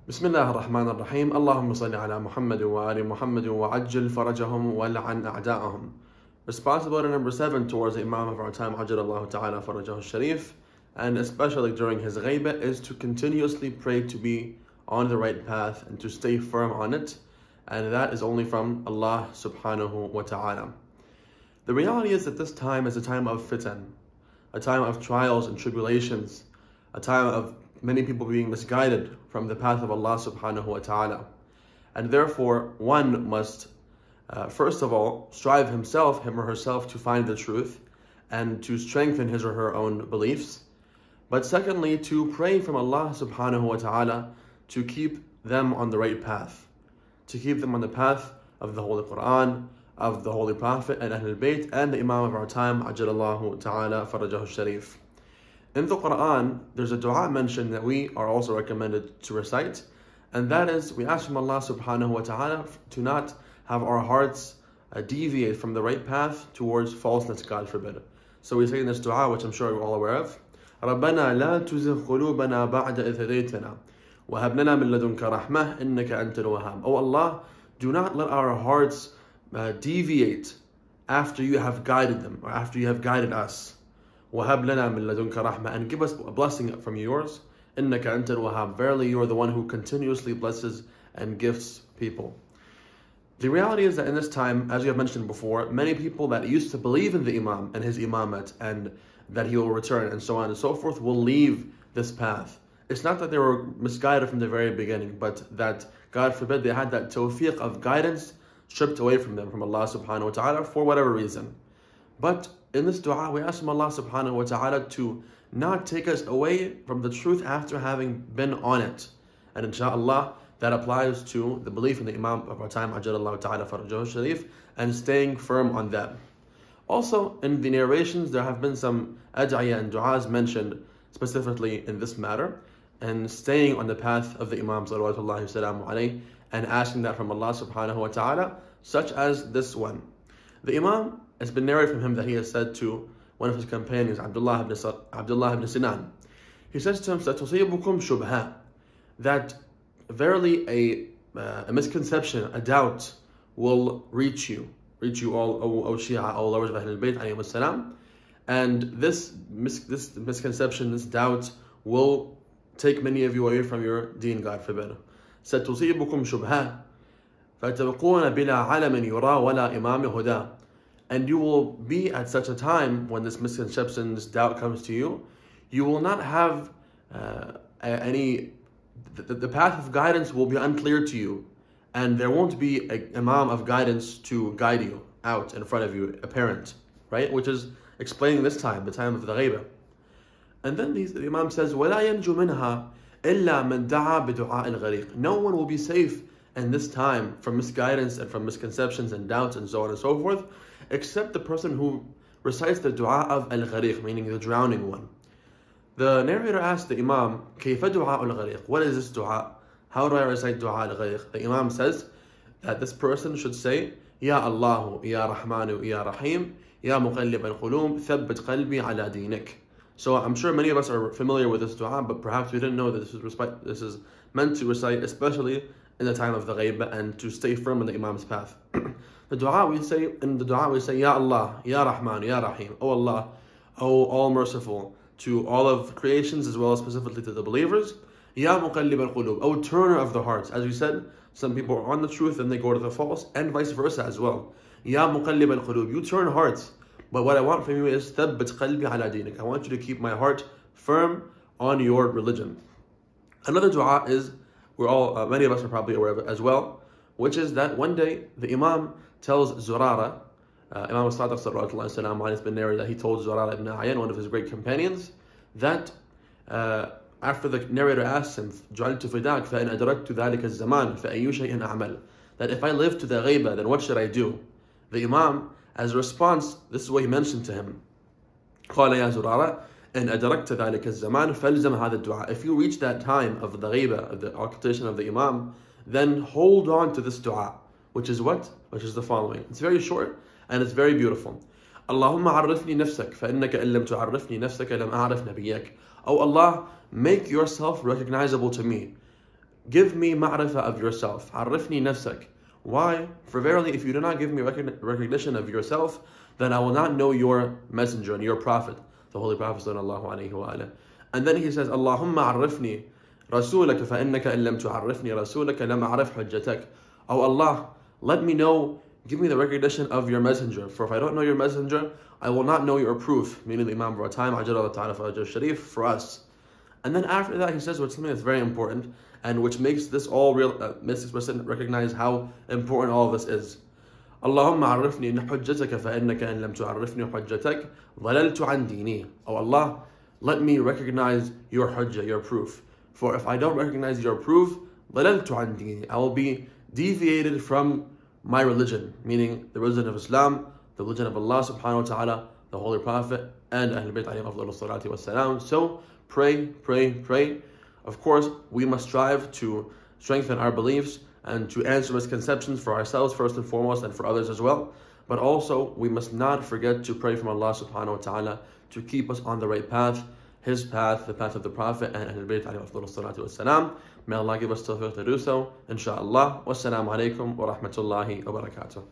بسم الله الرحمن الرحيم اللهم صل على محمد وآل محمد وعجل فرجهم ولعن أعداءهم. Responsibility number 7 towards the Imam of our time, Allah Ta'ala Farajahu Sharif, and especially during his ghaibah, is to continuously pray to be on the right path and to stay firm on it, and that is only from Allah Subhanahu wa Ta'ala. The reality is that this time is a time of fitan, a time of trials and tribulations, a time of many people being misguided from the path of Allah Subhanahu wa Ta'ala. And therefore, one must first of all strive him or herself to find the truth and to strengthen his or her own beliefs. But secondly, to pray from Allah Subhanahu wa Ta'ala to keep them on the right path, to keep them on the path of the Holy Quran, of the Holy Prophet and Ahlul Bayt and the Imam of our time, Allahu Ta'ala Farajahu Sharif. In the Quran, there's a dua mentioned that we are also recommended to recite, and that is, we ask from Allah Subhanahu wa Ta'ala to not have our hearts deviate from the right path towards falseness, God forbid. So we say in this dua, which I'm sure you're all aware of, رَبَّنَا لَا تُزِغْ قُلُوبَنَا بَعْدَ إِذْ هَدَيْتَنَا وَهَبْ لَنَا مِن لَدُنْكَ رَحْمَةً إِنَّكَ أَنْتَ الْوَهَّابُ. Oh Allah, do not let our hearts deviate after you have guided them, or after you have guided us. وَهَبْ لَنَا مِن لَدُنْكَ رَحْمَةً, and give us a blessing from yours. إِنَّكَ أَنْتَ الْوَهَّابُ, verily you are the one who continuously blesses and gifts people. The reality is that in this time, as we have mentioned before, many people that used to believe in the Imam and his imamat and that he will return and so on and so forth will leave this path. It's not that they were misguided from the very beginning, but that, God forbid, they had that tawfiq of guidance stripped away from them, from Allah Subhanahu wa Ta'ala, for whatever reason. But in this dua, we ask from Allah Subhanahu wa Ta'ala to not take us away from the truth after having been on it. And inshaAllah, that applies to the belief in the Imam of our time, Allah Ta'ala Farajahu Sharif, and staying firm on that. Also, in the narrations, there have been some ad'iyah and du'as mentioned specifically in this matter, and staying on the path of the Imam Salawatullahi Salamu Alayhi, and asking that from Allah Subhanahu wa Ta'ala, such as this one. The Imam, has been narrated from him that he has said to one of his companions, Abdullah ibn Sūrah, he says to him, سَتُصِيبُكُمْ شُبْهَةً, that verily a misconception, a doubt will reach you all, O Shia, O lovers of Ahlul Bayt, alayhi السلام, and this misconception, this doubt will take many of you away from your deen, God forbid. سَتُصِيبُكُمْ شُبْهَةً فَتَبْقُونَ بِلَا عَلَمٍ يُرَى وَلَا إِمَامٍ هُدَى, and you will be at such a time when this misconception, this doubt comes to you, you will not have the path of guidance will be unclear to you, and there won't be an imam of guidance to guide you out in front of you, apparent, right? Which is explaining this time, the time of the ghaibah. And then the imam says, وَلَا يَنْجُ مِنْهَا إِلَّا مَنْ دَعَى بِدُعَاءِ الْغَرِيقِ. No one will be safe in this time from misguidance and from misconceptions and doubts and so on and so forth, except the person who recites the dua of al-ghariq, meaning the drowning one. The narrator asked the Imam, كيف دعاء الغريق? What is this dua? How do I recite dua al-ghariq? The Imam says that this person should say, Ya Allah, Ya Rahmanu, Ya Rahim, Ya Muqallib al-Qulub, Thabbit qalbi ala dinik. So I'm sure many of us are familiar with this dua, but perhaps we didn't know that this is meant to recite, especially in the time of the ghaibah, and to stay firm in the Imam's path. In the dua we say, Ya Allah, Ya Rahman, Ya Rahim. O Allah, O all merciful to all of creations as well as specifically to the believers. Ya Muqallib al-Qulub, O turner of the hearts. As we said, some people are on the truth and they go to the false, and vice versa as well. Ya Muqallib al-Qulub, you turn hearts. But what I want from you is Thabbit qalbi ala dinik. I want you to keep my heart firm on your religion. Another dua is, many of us are probably aware of it as well, which is that one day the Imam tells Zurara, Imam al-Sadiq Sūrah Āle Imrān, has been narrated that he told Zurara ibn Ayyan, one of his great companions, that after the narrator asks him, جَعَلْتُ فِدَاكَ فَإِنْ أَدْرَكْتُ ذَلِكَ الزَّمَانِ فَأَيُّ شَيْءٍ أَعْمَلُ, that if I live to the ghaibah, then what should I do? The Imam, as a response, this is what he mentioned to him. قَالَ يَا زُرَارَ إِنْ أَدْرَكْتَ ذَلِكَ الزَّمَانِ فَالْزَمْ هَذَا الدُّعَاء. If you reach that time of the ghaibah, of the occultation of the Imam, then hold on to this dua, which is what? Which is the following. It's very short and it's very beautiful. اللهم عرفني نفسك فإنك إن لم تعرفني نفسك لم أعرف نبيك. Oh Allah, make yourself recognizable to me. give me ma'rifah of yourself. عرفني نفسك. Why? For verily, if you do not give me recognition of yourself, then I will not know your messenger and your prophet, the Holy Prophet sallallahu alaihi wa alihi. And then he says, Allahumma عرفني رسولك فإنك إن لم تعرفني رسولك لم أعرف حجتك. Oh Allah, let me know, give me the recognition of your messenger. For if I don't know your messenger, I will not know your proof. Meaning the Imam of our time, Ajal Ta'ala Fajr Sharif, for us. And then after that, he says what's something that's very important and which makes this all real, makes this person recognize how important all of this is. Allahumma عرفني إن حجتك فإنك إن لم تعرفني حجتك ضللت عن ديني. Oh Allah, let me recognize your hujjah, your proof. For if I don't recognize your proof, ضللت عن ديني, I will be deviated from my religion, meaning the religion of Islam, the religion of Allah subhanahu wa ta'ala, the Holy Prophet, and Ahlul Bayt alayhim afdalu salati wa salam. So pray, pray, pray. Of course, we must strive to strengthen our beliefs and to answer misconceptions for ourselves first and foremost and for others as well. But also, we must not forget to pray from Allah subhanahu wa ta'ala to keep us on the right path, His path, the path of the Prophet, and Ahlul Bayt alayhim afdalu salati wa salam. May Allah give us tawfiq to do so, inshaAllah. Wassalamu alaikum wa rahmatullahi wa barakatuh.